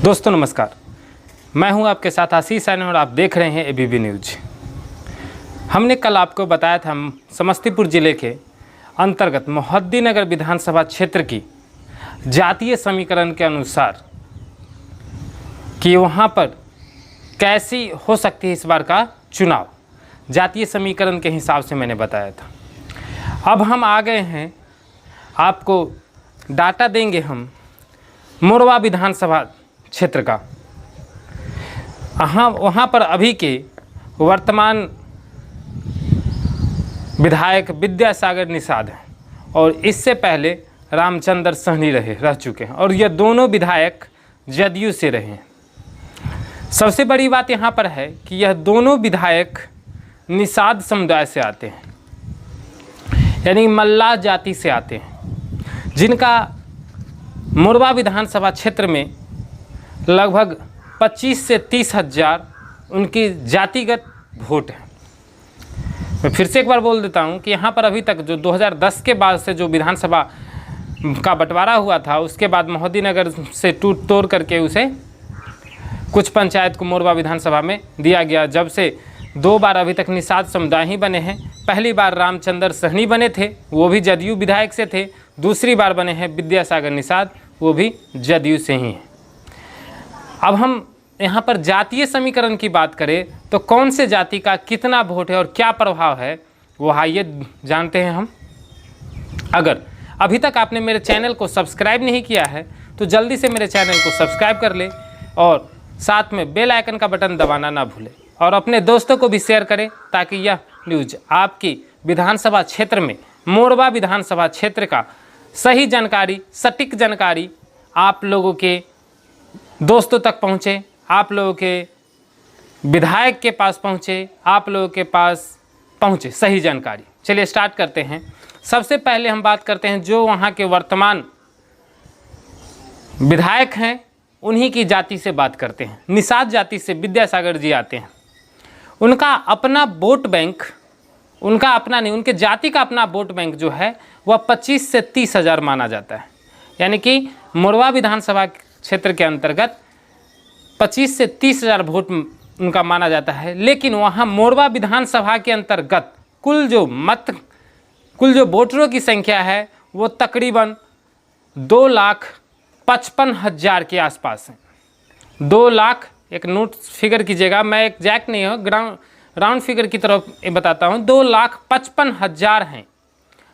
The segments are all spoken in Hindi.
दोस्तों नमस्कार, मैं हूं आपके साथ आशीष सैनी और आप देख रहे हैं एबीपी न्यूज। हमने कल आपको बताया था समस्तीपुर जिले के अंतर्गत मोहद्दीनगर विधानसभा क्षेत्र की जातीय समीकरण के अनुसार कि वहां पर कैसी हो सकती है इस बार का चुनाव। जातीय समीकरण के हिसाब से मैंने बताया था। अब हम आ गए हैं, आपको डाटा देंगे हम मोरवा विधानसभा क्षेत्र का। वहाँ पर अभी के वर्तमान विधायक विद्यासागर निषाद हैं और इससे पहले रामचंद्र सहनी रह चुके हैं और यह दोनों विधायक जदयू से रहे हैं। सबसे बड़ी बात यहाँ पर है कि यह दोनों विधायक निषाद समुदाय से आते हैं, यानी मल्लाह जाति से आते हैं, जिनका मोरवा विधानसभा क्षेत्र में लगभग 25 से 30 हज़ार उनकी जातिगत वोट है। मैं फिर से एक बार बोल देता हूं कि यहाँ पर अभी तक जो 2010 के बाद से जो विधानसभा का बंटवारा हुआ था, उसके बाद मोहद्दीनगर से टूट तोड़ करके उसे कुछ पंचायत को मोरवा विधानसभा में दिया गया। जब से 2 बार अभी तक निषाद समुदाय ही बने हैं। पहली बार रामचंद्र सहनी बने थे, वो भी जदयू विधायक से थे। दूसरी बार बने हैं विद्यासागर निषाद, वो भी जदयू से ही हैं। अब हम यहाँ पर जातीय समीकरण की बात करें तो कौन से जाति का कितना वोट है और क्या प्रभाव है, वो आइए जानते हैं हम। अगर अभी तक आपने मेरे चैनल को सब्सक्राइब नहीं किया है तो जल्दी से मेरे चैनल को सब्सक्राइब कर ले और साथ में बेल आइकन का बटन दबाना ना भूलें और अपने दोस्तों को भी शेयर करें ताकि यह न्यूज आपकी विधानसभा क्षेत्र में, मोरवा विधानसभा क्षेत्र का सही जानकारी, सटीक जानकारी आप लोगों के दोस्तों तक पहुँचे, आप लोगों के विधायक के पास पहुँचे, आप लोगों के पास पहुँचे सही जानकारी। चलिए स्टार्ट करते हैं। सबसे पहले हम बात करते हैं जो वहाँ के वर्तमान विधायक हैं, उन्हीं की जाति से बात करते हैं। निषाद जाति से विद्यासागर जी आते हैं। उनका अपना वोट बैंक, उनका अपना नहीं, उनके जाति का अपना वोट बैंक जो है वह 25 से 30 हज़ार माना जाता है। यानी कि मोरवा विधानसभा क्षेत्र के अंतर्गत 25 से 30 हज़ार वोट उनका माना जाता है। लेकिन वहाँ मोरवा विधानसभा के अंतर्गत कुल जो वोटरों की संख्या है वो तकरीबन 2,55,000 के आसपास है। 2 लाख, एक नोट फिगर कीजिएगा, मैं एग्जैक्ट नहीं हूँ, राउंड फिगर की तरफ बताता हूँ। 2,55,000 हैं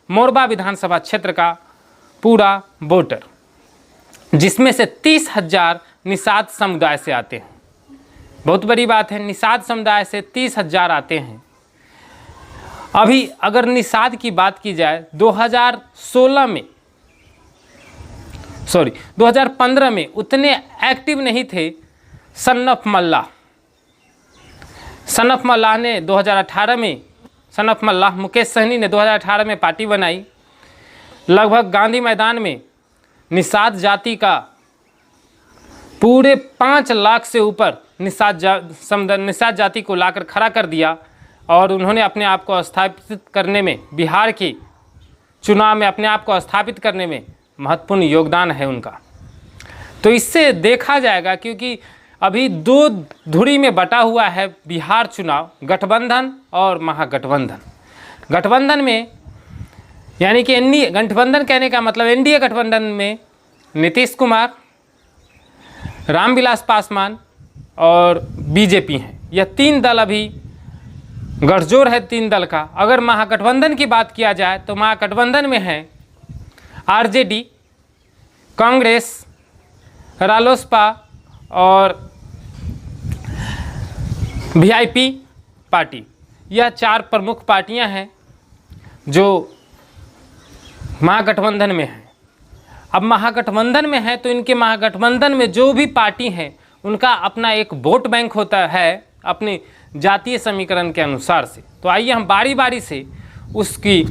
मोरवा विधानसभा क्षेत्र का पूरा वोटर, जिसमें से 30 हज़ार निषाद समुदाय से आते हैं। बहुत बड़ी बात है, निषाद समुदाय से 30 हज़ार आते हैं। अभी अगर निषाद की बात की जाए 2015 में उतने एक्टिव नहीं थे सनफ मल्लाह ने 2018 में, सनफ मल्लाह मुकेश सहनी ने 2018 में पार्टी बनाई। लगभग गांधी मैदान में निषाद जाति का पूरे 5 लाख से ऊपर निषाद जाति को लाकर खड़ा कर दिया और उन्होंने अपने आप को स्थापित करने में, बिहार के चुनाव में अपने आप को स्थापित करने में महत्वपूर्ण योगदान है उनका। तो इससे देखा जाएगा, क्योंकि अभी 2 धुरी में बटा हुआ है बिहार चुनाव, गठबंधन और महागठबंधन। गठबंधन में यानी कि एनडीए गठबंधन कहने का मतलब एनडीए गठबंधन में नीतीश कुमार, रामविलास पासवान और बीजेपी हैं। यह 3 दल अभी गठजोड़ है 3 दल का। अगर महागठबंधन की बात किया जाए तो महागठबंधन में है आरजेडी, कांग्रेस, रालोसपा और वीआईपी पार्टी। यह 4 प्रमुख पार्टियां हैं जो महागठबंधन में है। अब महागठबंधन में है तो इनके महागठबंधन में जो भी पार्टी हैं उनका अपना एक वोट बैंक होता है अपने जातीय समीकरण के अनुसार से। तो आइए हम बारी बारी से उसकी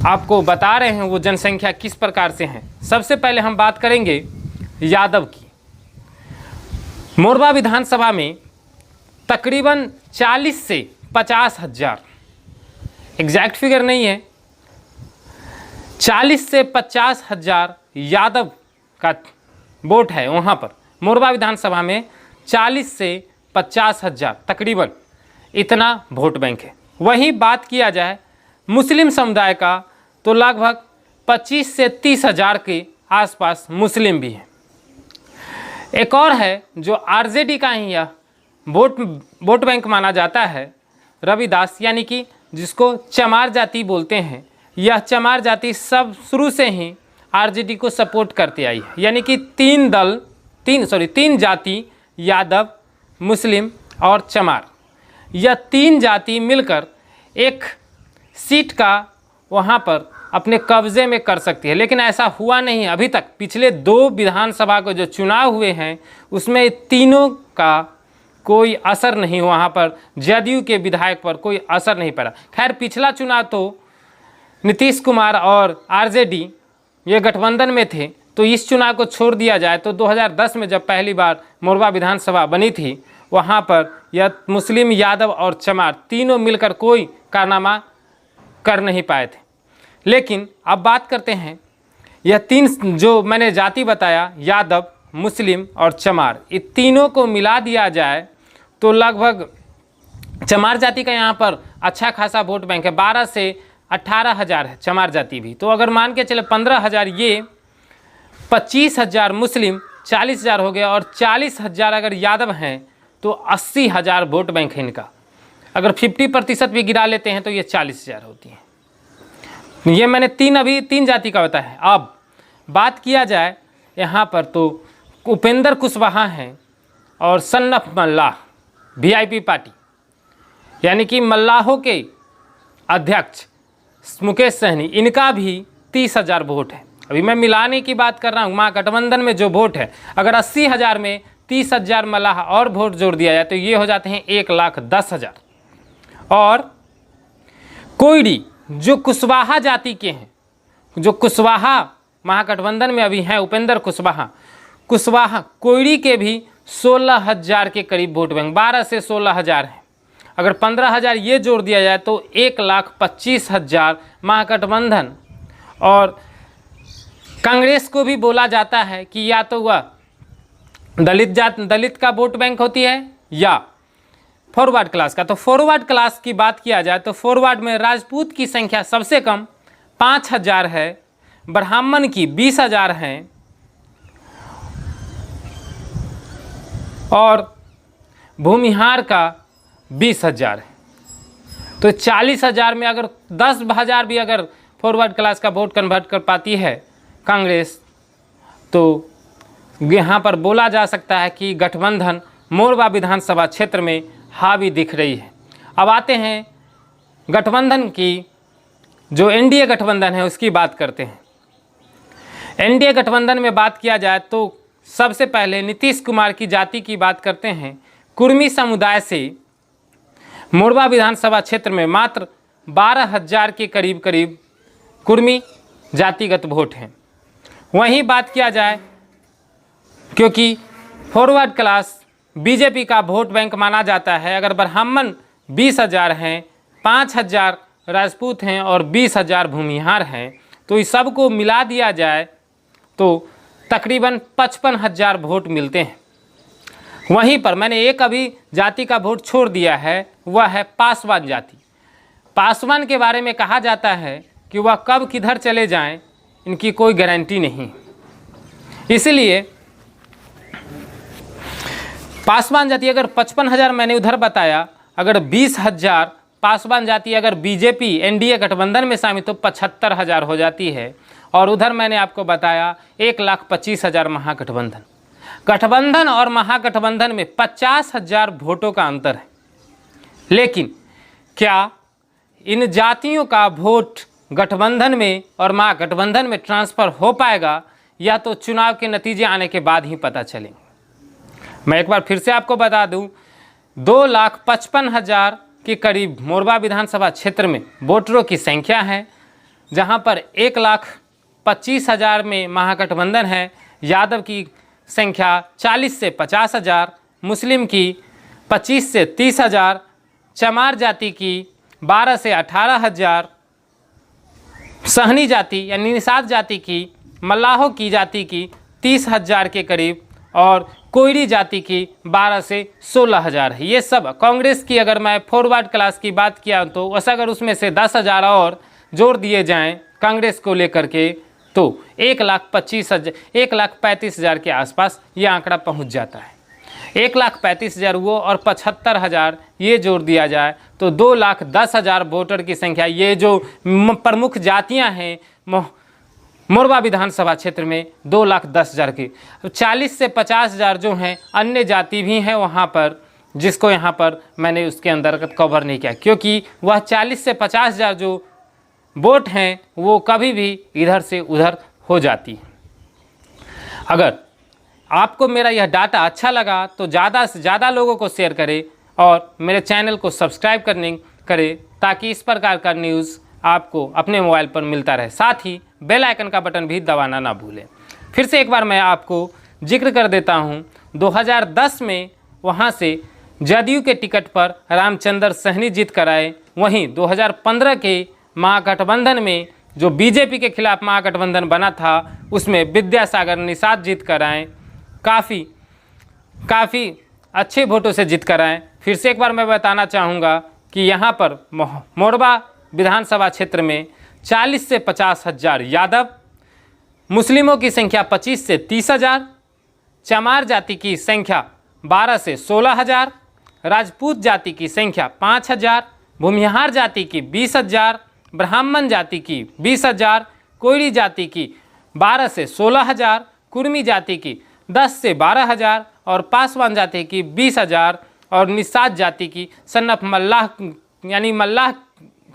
आपको बता रहे हैं वो जनसंख्या किस प्रकार से है। सबसे पहले हम बात करेंगे यादव की। मोरवा विधानसभा में तकरीबन 40 से 50 हज़ार, एग्जैक्ट फिगर नहीं है, 40 से 50 हज़ार यादव का वोट है वहाँ पर मोरबा विधानसभा में 40 से 50 हज़ार तकरीबन इतना वोट बैंक है। वहीं बात किया जाए मुस्लिम समुदाय का तो लगभग 25 से 30 हज़ार के आसपास मुस्लिम भी हैं। एक और है जो आरजेडी का ही यह वोट बैंक माना जाता है, रविदास, यानी कि जिसको चमार जाति बोलते हैं। यह चमार जाति सब शुरू से ही आरजेडी को सपोर्ट करते आई है, यानी कि तीन जाति यादव, मुस्लिम और चमार, यह तीन जाति मिलकर एक सीट का वहाँ पर अपने कब्जे में कर सकती है। लेकिन ऐसा हुआ नहीं अभी तक। पिछले 2 विधानसभा को जो चुनाव हुए हैं उसमें तीनों का कोई असर नहीं, वहाँ पर जदयू के विधायक पर कोई असर नहीं पड़ा। खैर, पिछला चुनाव तो नीतीश कुमार और आरजेडी ये गठबंधन में थे, तो इस चुनाव को छोड़ दिया जाए तो 2010 में जब पहली बार मोरबा विधानसभा बनी थी, वहाँ पर यह मुस्लिम, यादव और चमार तीनों मिलकर कोई कारनामा कर नहीं पाए थे। लेकिन अब बात करते हैं, यह 3 जो मैंने जाति बताया, यादव, मुस्लिम और चमार, ये तीनों को मिला दिया जाए तो लगभग चमार जाति का यहाँ पर अच्छा खासा वोट बैंक है। 12 से 18 हज़ार है चमार जाति भी। तो अगर मान के चले 15 हज़ार ये, 25 हज़ार मुस्लिम, 40 हज़ार हो गया, और 40 हज़ार अगर यादव हैं तो 80 हज़ार वोट बैंक है इनका। अगर 50% भी गिरा लेते हैं तो ये 40 हज़ार होती हैं। ये मैंने तीन जाति का बताया है। अब बात किया जाए यहाँ पर तो उपेंद्र कुशवाहा हैं और son of Mallah, VIP party, यानी कि मल्लाहों के अध्यक्ष मुकेश सहनी, इनका भी 30 हज़ार वोट है। अभी मैं मिलाने की बात कर रहा हूँ, महागठबंधन में जो वोट है, अगर 80 हज़ार में 30 हज़ार मल्लाह और वोट जोड़ दिया जाए तो ये हो जाते हैं 1,10,000। और कोयडी जो कुशवाहा जाति के हैं, जो कुशवाहा महागठबंधन में अभी हैं, उपेंद्र कुशवाहा कोयडी के भी 16 हज़ार के करीब वोट बैंक, 12 से 16 हज़ार हैं। अगर 15 हज़ार ये जोड़ दिया जाए तो 1,25,000 महागठबंधन। और कांग्रेस को भी बोला जाता है कि या तो वह दलित का वोट बैंक होती है या फॉरवर्ड क्लास का। तो फॉरवर्ड क्लास की बात किया जाए तो फॉरवर्ड में राजपूत की संख्या सबसे कम 5 हज़ार है, ब्राह्मण की 20 हज़ार हैं, और भूमिहार का 20 हज़ार है। तो 40 हज़ार में अगर 10 हज़ार भी अगर फॉरवर्ड क्लास का वोट कन्वर्ट कर पाती है कांग्रेस, तो यहाँ पर बोला जा सकता है कि गठबंधन मोरबा विधानसभा क्षेत्र में हावी दिख रही है। अब आते हैं गठबंधन की, जो एनडीए गठबंधन है उसकी बात करते हैं। एनडीए गठबंधन में बात किया जाए तो सबसे पहले नीतीश कुमार की जाति की बात करते हैं। कुर्मी समुदाय से मोरबा विधानसभा क्षेत्र में मात्र 12 हज़ार के करीब कुर्मी जातिगत वोट हैं। वहीं बात किया जाए, क्योंकि फॉरवर्ड क्लास बीजेपी का वोट बैंक माना जाता है, अगर ब्राह्मण 20 हज़ार हैं, 5 हज़ार राजपूत हैं और 20 हज़ार भूमिहार हैं, तो इस सब को मिला दिया जाए तो तकरीबन 55 हज़ार वोट मिलते हैं। वहीं पर मैंने एक अभी जाति का वोट छोड़ दिया है, वह है पासवान जाति। पासवान के बारे में कहा जाता है कि वह कब किधर चले जाएं इनकी कोई गारंटी नहीं, इसलिए पासवान जाति अगर 55 हज़ार मैंने उधर बताया, अगर 20 हज़ार पासवान जाति अगर बीजेपी एनडीए गठबंधन में शामिल तो 75 हज़ार हो जाती है। और उधर मैंने आपको बताया 1,25,000 गठबंधन और महागठबंधन में 50 हज़ार वोटों का अंतर है। लेकिन क्या इन जातियों का वोट गठबंधन में और महागठबंधन में ट्रांसफ़र हो पाएगा, या तो चुनाव के नतीजे आने के बाद ही पता चलेंगे। मैं एक बार फिर से आपको बता दूं, 2,55,000 के करीब मोरबा विधानसभा क्षेत्र में वोटरों की संख्या है, जहां पर 1,25,000 में महागठबंधन है। यादव की संख्या 40 से 50 हज़ार, मुस्लिम की 25 से 30 हज़ार, चमार जाति की 12 से 18 हज़ार, सहनी जाति यानी निषाद जाति की, मल्लाहों की जाति की 30 हज़ार के करीब और कोयरी जाति की 12 से 16 हज़ार है। ये सब कांग्रेस की अगर मैं फॉरवर्ड क्लास की बात किया तो वैसे अगर उसमें से 10,000 और जोड़ दिए जाएं कांग्रेस को लेकर के तो 1,35,000 के आसपास ये आंकड़ा पहुंच जाता है। 1,35,000 वो और 75,000 ये जोड़ दिया जाए तो 2,10,000 वोटर की संख्या, ये जो प्रमुख जातियां हैं मोरबा विधानसभा क्षेत्र में 2,10,000 की। 40 से 50,000 जो हैं अन्य जाति भी हैं वहाँ पर, जिसको यहाँ पर मैंने उसके अंतर्गत कवर नहीं किया, क्योंकि वह 40 से 50,000 जो वोट हैं वो कभी भी इधर से उधर हो जाती है। अगर आपको मेरा यह डाटा अच्छा लगा तो ज़्यादा से ज़्यादा लोगों को शेयर करें और मेरे चैनल को सब्सक्राइब करें ताकि इस प्रकार का न्यूज़ आपको अपने मोबाइल पर मिलता रहे। साथ ही बेल आइकन का बटन भी दबाना ना भूलें। फिर से एक बार मैं आपको जिक्र कर देता हूं, 2010 में वहां से जदयू के टिकट पर रामचंद्र सहनी जीत कर आए। वहीं 2015 के महागठबंधन में जो बीजेपी के खिलाफ महागठबंधन बना था उसमें विद्यासागर निषाद जीत कर आए, काफ़ी अच्छे वोटों से जीत कर आए। फिर से एक बार मैं बताना चाहूँगा कि यहाँ पर मोरबा विधानसभा क्षेत्र में 40 से 50,000 यादव, मुस्लिमों की संख्या 25 से 30,000, चमार जाति की संख्या 12 से 16,000, राजपूत जाति की संख्या 5,000, भूमिहार जाति की 20,000, ब्राह्मण जाति की 20,000, कोयरी जाति की 12 से 16,000, कुर्मी जाति की 10 से 12,000 और पासवान जाति की 20,000 और निषाद जाति की सन्नफ मल्लाह यानी मल्लाह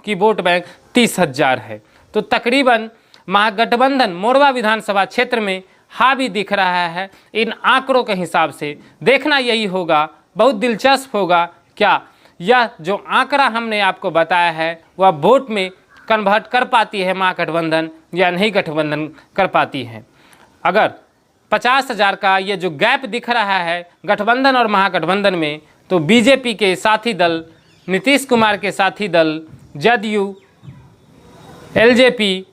की वोट बैंक 30,000 है। तो तकरीबन महागठबंधन मोरबा विधानसभा क्षेत्र में हावी दिख रहा है। इन आंकड़ों के हिसाब से देखना यही होगा, बहुत दिलचस्प होगा क्या यह जो आंकड़ा हमने आपको बताया है वह वोट में कन्वर्ट कर पाती है महागठबंधन या नहीं गठबंधन कर पाती है। अगर 50,000 का ये जो गैप दिख रहा है गठबंधन और महागठबंधन में, तो बीजेपी के साथी दल, नीतीश कुमार के साथी दल जदयू, एलजेपी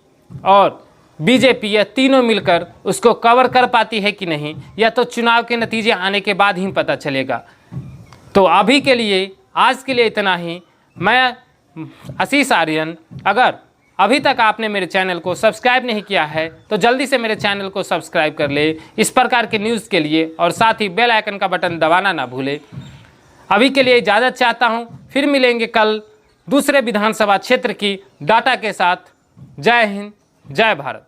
और बीजेपी, यह तीनों मिलकर उसको कवर कर पाती है कि नहीं, यह तो चुनाव के नतीजे आने के बाद ही पता चलेगा। तो अभी के लिए, आज के लिए इतना ही। मैं आशीष आर्यन, अगर अभी तक आपने मेरे चैनल को सब्सक्राइब नहीं किया है तो जल्दी से मेरे चैनल को सब्सक्राइब कर ले इस प्रकार के न्यूज़ के लिए, और साथ ही बेल आइकन का बटन दबाना ना भूले। अभी के लिए इजाज़त चाहता हूँ, फिर मिलेंगे कल दूसरे विधानसभा क्षेत्र की डाटा के साथ। जय हिंद, जय भारत।